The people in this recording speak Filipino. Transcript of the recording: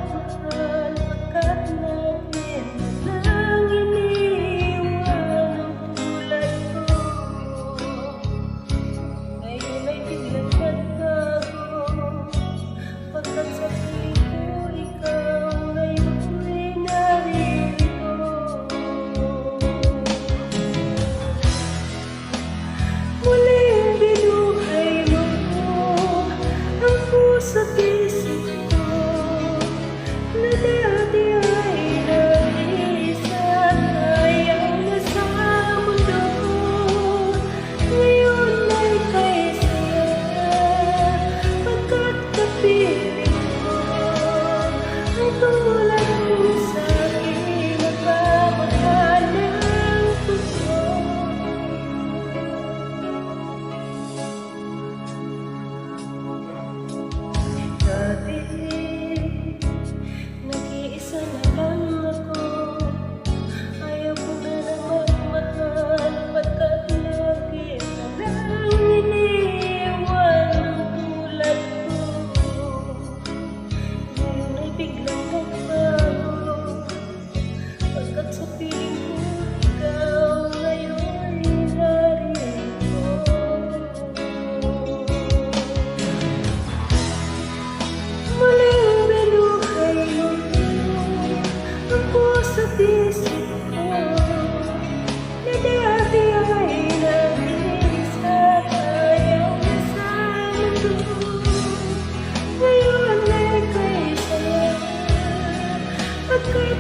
magmahal pagkat natin walang iniwan ang tulad ko. Ngayon ay biglang nagbago pagkat sa piling ko ikaw ngayon'y narito. Muling binuhay mo ang puso't isip ko na dati ay nag-iisa ayaw na sa mundo. Ngayon ay kay saya pagkat kapiling ko ang tulad mo sa'kin nagmamahal ng totoo. Dati nag-iisa na lang ako, ayaw ko na magmahal pagkat lagi na lang iniwan ang tulad ko. Ngayon ay biglang nagbago pagkat sa piling ko ikaw ngayon narito. Muling binuhay mo ang puso't isip ko na dati ay nag-iisa ayaw na sa mundo. Ngayon ay kay saya pagkat